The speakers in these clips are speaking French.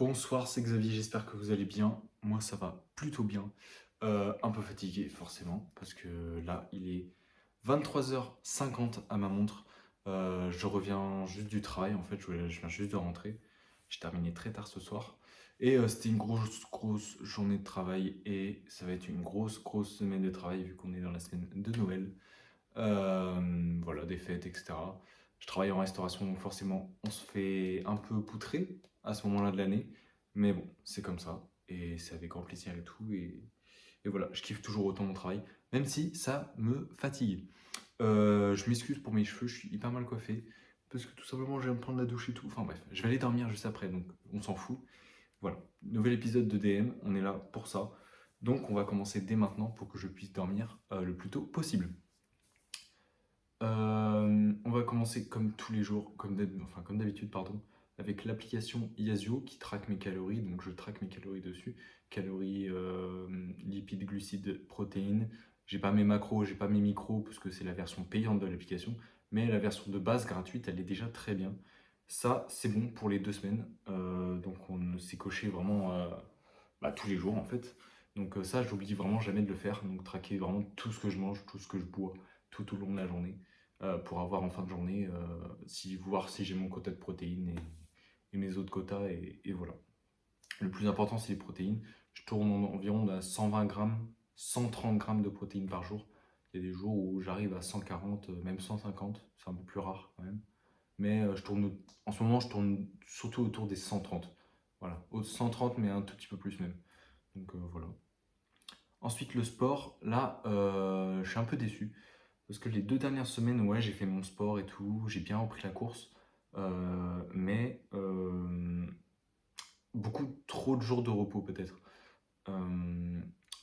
Bonsoir, c'est Xavier, j'espère que vous allez bien. Moi, ça va plutôt bien. Un peu fatigué, forcément, parce que là, il est 23h50 à ma montre. Je reviens juste du travail, en fait, je viens juste de rentrer. J'ai terminé très tard ce soir. Et c'était une grosse journée de travail. Et ça va être une grosse semaine de travail, vu qu'on est dans la semaine de Noël. Voilà, des fêtes, etc. Je travaille en restauration, donc forcément, on se fait un peu poutrer à ce moment-là de l'année. Mais bon, c'est comme ça. Et c'est avec grand plaisir et tout. Et voilà, je kiffe toujours autant mon travail, même si ça me fatigue. Je m'excuse pour mes cheveux, je suis hyper mal coiffé. Parce que tout simplement, je viens de prendre la douche et tout. Enfin bref, je vais aller dormir juste après, donc on s'en fout. Voilà, nouvel épisode de DM, on est là pour ça. Donc on va commencer dès maintenant pour que je puisse dormir le plus tôt possible. On va commencer comme tous les jours, comme d'habitude, pardon, avec l'application Yazio qui traque mes calories. Donc je traque mes calories dessus, calories, lipides, glucides, protéines. J'ai pas mes macros, j'ai pas mes micros parce que c'est la version payante de l'application, mais la version de base gratuite, elle est déjà très bien. Ça, c'est bon pour les 2 semaines. Donc on s'est coché vraiment tous les jours en fait. Donc ça, j'oublie vraiment jamais de le faire. Donc traquer vraiment tout ce que je mange, tout ce que je bois tout au long de la journée pour avoir en fin de journée, voir si j'ai mon quota de protéines et mes autres quotas, et voilà. Le plus important, c'est les protéines. Je tourne environ à 120 grammes, 130 grammes de protéines par jour. Il y a des jours où j'arrive à 140, même 150, c'est un peu plus rare quand même. Mais en ce moment, je tourne surtout autour des 130. Voilà, au 130, mais un tout petit peu plus même. Donc voilà. Ensuite, le sport, là, je suis un peu déçu. Parce que les 2 dernières semaines, ouais, j'ai fait mon sport et tout, j'ai bien repris la course, mais beaucoup trop de jours de repos peut-être. Euh,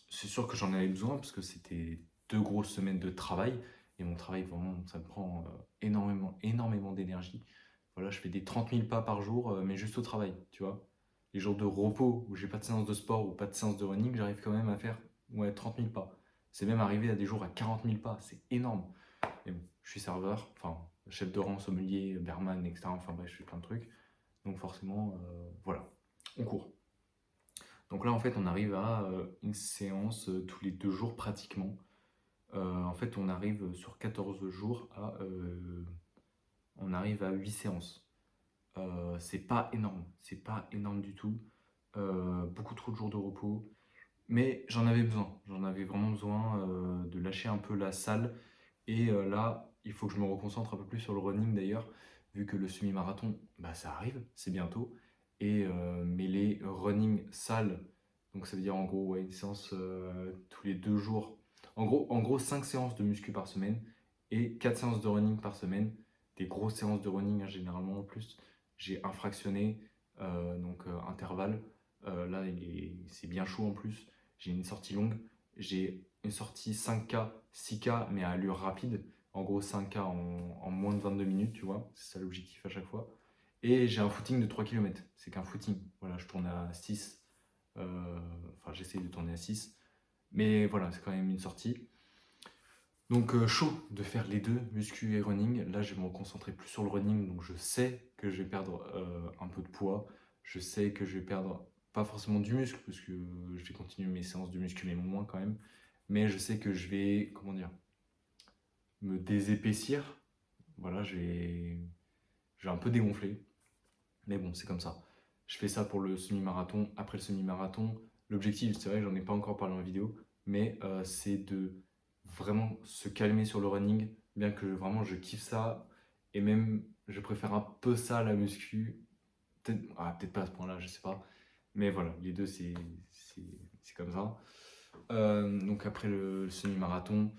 c'est sûr que j'en avais besoin parce que c'était 2 grosses semaines de travail et mon travail vraiment ça me prend énormément d'énergie. Voilà, je fais des 30 000 pas par jour, mais juste au travail, tu vois. Les jours de repos où j'ai pas de séance de sport ou pas de séance de running, j'arrive quand même à faire, ouais, 30 000 pas. C'est même arrivé à des jours à 40 000 pas, c'est énorme. Mais bon, je suis serveur, enfin chef de rang, sommelier, barman, etc. Enfin bref, je fais plein de trucs. Donc forcément, voilà, on court. Donc là, en fait, on arrive à une séance tous les 2 jours pratiquement. En fait, on arrive sur 14 jours on arrive à 8 séances. C'est pas énorme, c'est pas énorme du tout. Beaucoup trop de jours de repos. Mais j'en avais vraiment besoin de lâcher un peu la salle. Et là, il faut que je me reconcentre un peu plus sur le running d'ailleurs, vu que le semi-marathon, bah, ça arrive, c'est bientôt. Mais les running salles, donc ça veut dire en gros ouais, une séance tous les 2 jours. En gros 5 séances de muscu par semaine et 4 séances de running par semaine. Des grosses séances de running hein, généralement en plus. J'ai un fractionné, donc intervalle. Là, c'est bien chaud en plus. J'ai une sortie longue. J'ai une sortie 5K, 6K, mais à allure rapide. En gros, 5K en moins de 22 minutes, tu vois. C'est ça l'objectif à chaque fois. Et j'ai un footing de 3 km. C'est qu'un footing. Voilà, je tourne à 6. Enfin, j'essaie de tourner à 6. Mais voilà, c'est quand même une sortie. Donc, chaud de faire les deux, muscu et running. Là, je vais me concentrer plus sur le running. Donc, je sais que je vais perdre un peu de poids. Je sais que je vais perdre pas forcément du muscle, parce que je vais continuer mes séances de muscu, mais moins quand même. Mais je sais que je vais, comment dire, me désépaissir. Voilà, je vais un peu dégonfler. Mais bon, c'est comme ça. Je fais ça pour le semi-marathon. Après le semi-marathon, l'objectif, c'est vrai, j'en ai pas encore parlé en vidéo, mais c'est de vraiment se calmer sur le running, bien que vraiment je kiffe ça. Et même, je préfère un peu ça à la muscu. Peut-être pas à ce point-là, je sais pas. Mais voilà, les deux, c'est- c'est comme ça. Donc après le semi-marathon,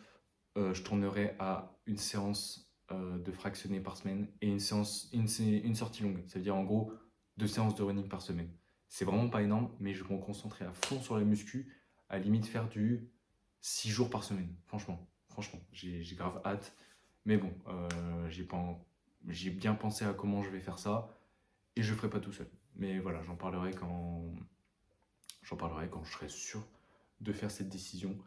je tournerai à une séance de fractionné par semaine et une sortie longue. Ça veut dire en gros 2 séances de running par semaine. C'est vraiment pas énorme, mais je vais me concentrer à fond sur la muscu, à limite faire du 6 jours par semaine. Franchement, j'ai grave hâte. Mais bon, j'ai bien pensé à comment je vais faire ça et je le ferai pas tout seul. Mais voilà, j'en parlerai quand je serai sûr de faire cette décision,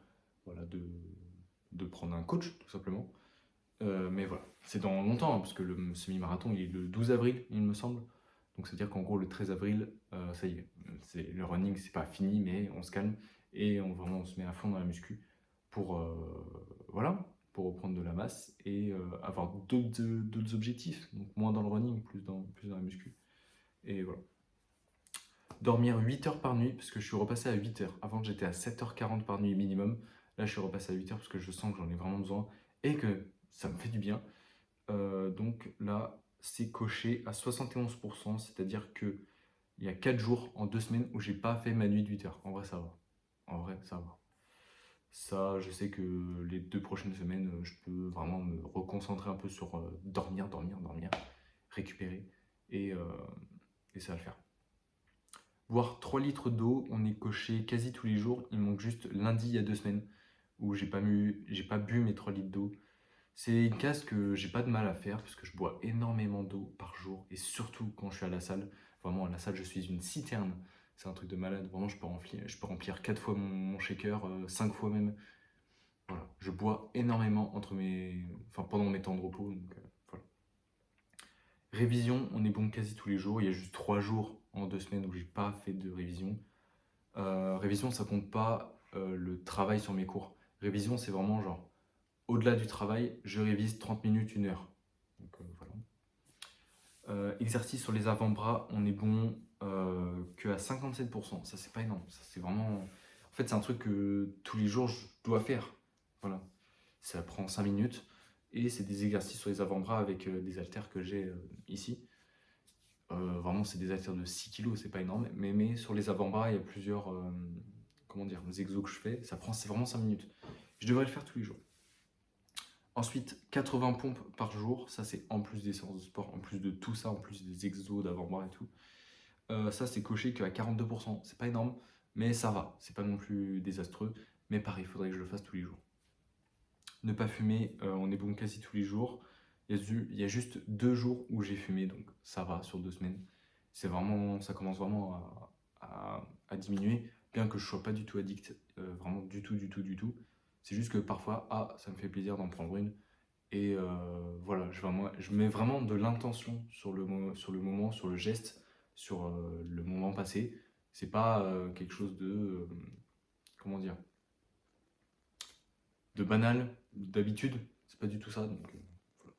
voilà, de prendre un coach tout simplement. Mais voilà, c'est dans longtemps, hein, parce que le semi-marathon il est le 12 avril, il me semble. Donc c'est-à-dire qu'en gros le 13 avril, ça y est, le running c'est pas fini, mais on se calme et vraiment on se met à fond dans la muscu pour, voilà, pour reprendre de la masse et avoir d'autres objectifs. Donc moins dans le running, plus dans la muscu. Et voilà. Dormir 8 heures par nuit, parce que je suis repassé à 8 heures. Avant j'étais à 7h40 par nuit minimum. Là je suis repassé à 8 heures parce que je sens que j'en ai vraiment besoin et que ça me fait du bien. Donc là, c'est coché à 71%, c'est-à-dire que il y a 4 jours en 2 semaines où j'ai pas fait ma nuit de 8 heures. En vrai, ça va. En vrai, ça va. Ça, je sais que les 2 prochaines semaines, je peux vraiment me reconcentrer un peu sur dormir, récupérer et, euh, et ça va le faire. Boire 3 litres d'eau, on est coché quasi tous les jours. Il manque juste lundi, il y a 2 semaines, où j'ai pas bu mes 3 litres d'eau. C'est une case que j'ai pas de mal à faire parce que je bois énormément d'eau par jour et surtout quand je suis à la salle. Vraiment, à la salle, je suis une citerne. C'est un truc de malade. Vraiment, je peux remplir 4 fois mon shaker, 5 fois même. Voilà. Je bois énormément pendant mes temps de repos. Donc, voilà. Révision, on est bon quasi tous les jours. Il y a juste 3 jours en 2 semaines où j'ai pas fait de révision. Révision, ça compte pas le travail sur mes cours. Révision, c'est vraiment genre, au-delà du travail, je révise 30 minutes, 1 heure. Donc voilà. Exercice sur les avant-bras, on est bon que à 57%. Ça, c'est pas énorme. Ça, c'est vraiment. En fait, c'est un truc que tous les jours, je dois faire. Voilà. Ça prend 5 minutes. Et c'est des exercices sur les avant-bras avec des haltères que j'ai ici. Vraiment, c'est des haltères de 6 kilos, c'est pas énorme. Mais sur les avant-bras, il y a plusieurs comment dire, exos que je fais. C'est vraiment 5 minutes. Je devrais le faire tous les jours. Ensuite, 80 pompes par jour, ça c'est en plus des séances de sport, en plus de tout ça, en plus des exos d'avant-bras et tout. Ça c'est coché qu'à 42%, c'est pas énorme, mais ça va, c'est pas non plus désastreux. Mais pareil, il faudrait que je le fasse tous les jours. Ne pas fumer, on est bon quasi tous les jours. Il y a juste 2 jours où j'ai fumé, donc ça va sur 2 semaines. Ça commence vraiment à diminuer, bien que je sois pas du tout addict, vraiment du tout, du tout, du tout. C'est juste que parfois, ça me fait plaisir d'en prendre une. Et voilà, je mets vraiment de l'intention sur le moment, sur le geste, sur le moment passé. C'est pas quelque chose comment dire, de banal, d'habitude. C'est pas du tout ça. Donc, voilà.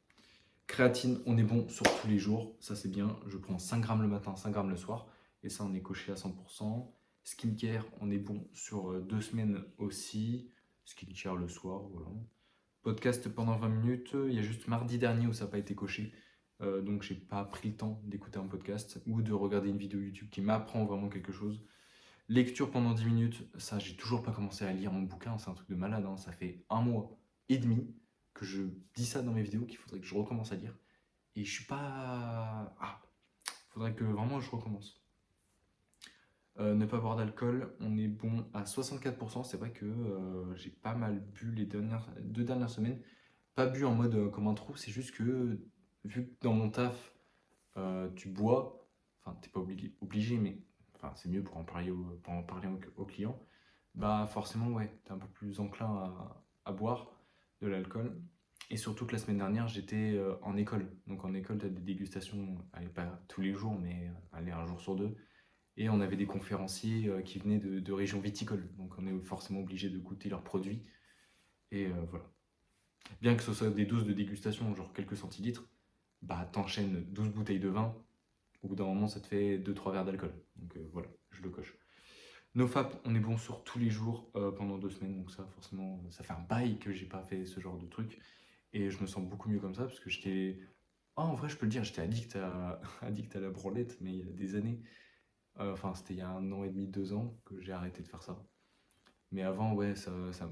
Créatine, on est bon sur tous les jours. Ça, c'est bien. Je prends 5 grammes le matin, 5 grammes le soir. Et ça, on est coché à 100%. Skincare, on est bon sur 2 semaines aussi. Skincare le soir, voilà. Podcast pendant 20 minutes. Il y a juste mardi dernier où ça n'a pas été coché. Donc j'ai pas pris le temps d'écouter un podcast ou de regarder une vidéo YouTube qui m'apprend vraiment quelque chose. Lecture pendant 10 minutes, ça j'ai toujours pas commencé à lire mon bouquin, c'est un truc de malade, hein. Ça fait 1 mois et demi que je dis ça dans mes vidéos qu'il faudrait que je recommence à lire. Et je suis pas... faudrait que vraiment je recommence. Ne pas boire d'alcool, on est bon à 64%. C'est vrai que j'ai pas mal bu les 2 dernières semaines. Pas bu en mode comme un trou, c'est juste que vu que dans mon taf, tu bois, enfin, t'es pas obligé, mais enfin, c'est mieux pour en parler aux clients, bah forcément, ouais, t'es un peu plus enclin à boire de l'alcool. Et surtout que la semaine dernière, j'étais en école. Donc en école, t'as des dégustations, allez, pas tous les jours, mais allez, un jour sur deux. Et on avait des conférenciers qui venaient de régions viticoles. Donc on est forcément obligé de goûter leurs produits. Et voilà. Bien que ce soit des doses de dégustation, genre quelques centilitres, bah t'enchaînes 12 bouteilles de vin, au bout d'un moment ça te fait 2-3 verres d'alcool. Donc voilà, je le coche. NoFap, on est bon sur tous les jours pendant 2 semaines, donc ça forcément, ça fait un bail que j'ai pas fait ce genre de truc. Et je me sens beaucoup mieux comme ça, parce que j'étais... en vrai je peux le dire, j'étais addict addict à la branlette, mais il y a des années. Enfin c'était il y a 1 an et demi, 2 ans que j'ai arrêté de faire ça. Mais avant, ouais,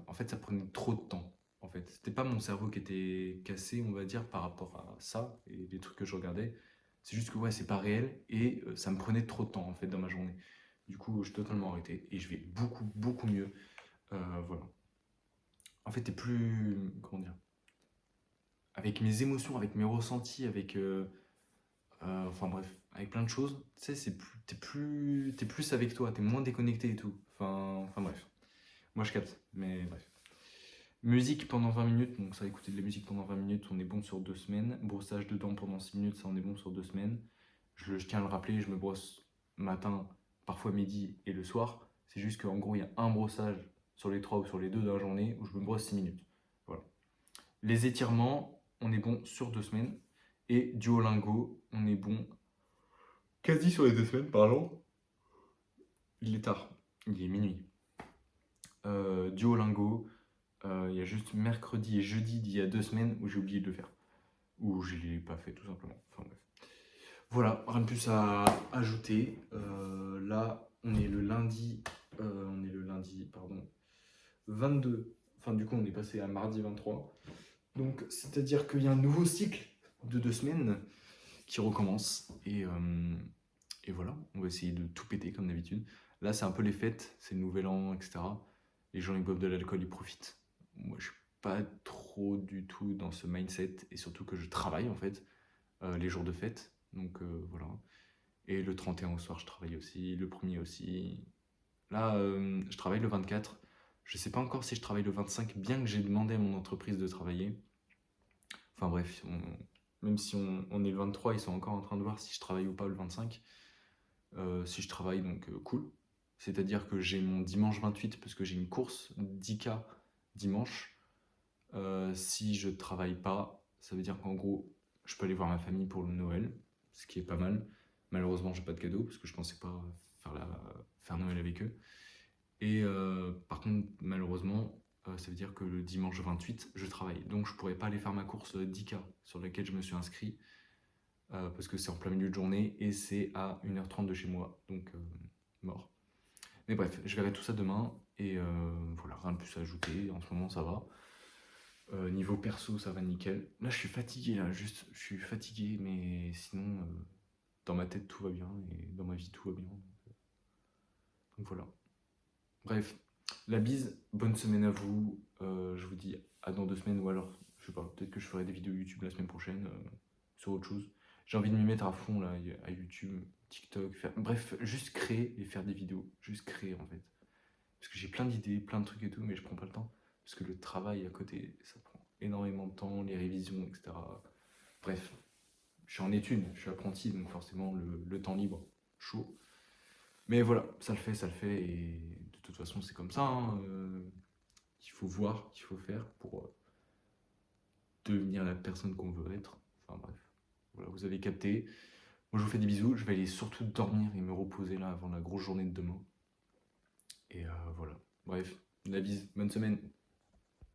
en fait, ça prenait trop de temps. En fait, c'était pas mon cerveau qui était cassé, on va dire, par rapport à ça et les trucs que je regardais. C'est juste que ouais, c'est pas réel et ça me prenait trop de temps en fait dans ma journée. Du coup, j'ai totalement arrêté et je vais beaucoup, beaucoup mieux. Voilà. En fait, t'es plus, comment dire, avec mes émotions, avec mes ressentis, enfin bref, avec plein de choses. Tu sais, t'es plus avec toi, t'es moins déconnecté et tout. Enfin bref. Moi, je capte, mais bref. Musique pendant 20 minutes, donc ça, écouter de la musique pendant 20 minutes, on est bon sur 2 semaines. Brossage de dents pendant 6 minutes, ça, on est bon sur 2 semaines. je tiens à le rappeler, je me brosse matin, parfois midi et le soir. C'est juste qu'en gros, il y a un brossage sur les 3 ou sur les 2 dans la journée où je me brosse 6 minutes. Voilà. Les étirements, on est bon sur 2 semaines. Et Duolingo, on est bon quasi sur les 2 semaines, pardon. Il est tard, il est minuit. Duolingo, il y a juste mercredi et jeudi d'il y a 2 semaines où j'ai oublié de le faire. Ou je ne l'ai pas fait tout simplement. Enfin bref. Voilà, rien de plus à ajouter. Là, on est le lundi, pardon, 22. Enfin, du coup, on est passé à mardi 23. Donc, c'est-à-dire qu'il y a un nouveau cycle de 2 semaines qui recommence. Et voilà, on va essayer de tout péter comme d'habitude. Là, c'est un peu les fêtes, c'est le nouvel an, etc. Les gens, ils boivent de l'alcool, ils profitent. Moi, je suis pas trop du tout dans ce mindset. Et surtout que je travaille, en fait, les jours de fête. Donc, voilà. Et le 31 au soir, je travaille aussi. Le premier aussi. Là, je travaille le 24. Je sais pas encore si je travaille le 25, bien que j'ai demandé à mon entreprise de travailler. Enfin bref, même si on est le 23, ils sont encore en train de voir si je travaille ou pas le 25. Si je travaille, donc cool. C'est-à-dire que j'ai mon dimanche 28 parce que j'ai une course 10K dimanche. Si je travaille pas, ça veut dire qu'en gros, je peux aller voir ma famille pour le Noël, ce qui est pas mal. Malheureusement, j'ai pas de cadeau parce que je pensais pas faire Noël avec eux. Et par contre, malheureusement, ça veut dire que le dimanche 28, je travaille. Donc, je pourrais pas aller faire ma course 10K sur laquelle je me suis inscrit parce que c'est en plein milieu de journée et c'est à 1h30 de chez moi. Donc, mort. Mais bref, je verrai tout ça demain. Et voilà, rien de plus à ajouter. En ce moment, ça va. Niveau perso, ça va nickel. Là, je suis fatigué, là, juste, je suis fatigué, mais sinon, dans ma tête, tout va bien, et dans ma vie, tout va bien. Donc voilà. Bref, la bise, bonne semaine à vous. Je vous dis à dans 2 semaines, ou alors, je sais pas, peut-être que je ferai des vidéos YouTube la semaine prochaine sur autre chose. J'ai envie de m'y mettre à fond, là, à YouTube, TikTok, bref, juste créer et faire des vidéos. Juste créer, en fait. Parce que j'ai plein d'idées, plein de trucs et tout, mais je prends pas le temps. Parce que le travail à côté, ça prend énormément de temps, les révisions, etc. Bref, je suis en études, je suis apprenti, donc forcément le temps libre, chaud. Mais voilà, ça le fait, et de toute façon c'est comme ça, hein, qu'il faut voir, qu'il faut faire pour devenir la personne qu'on veut être. Enfin bref, voilà, vous avez capté. Moi je vous fais des bisous, je vais aller surtout dormir et me reposer là avant la grosse journée de demain. Et voilà, bref, la bise, bonne semaine.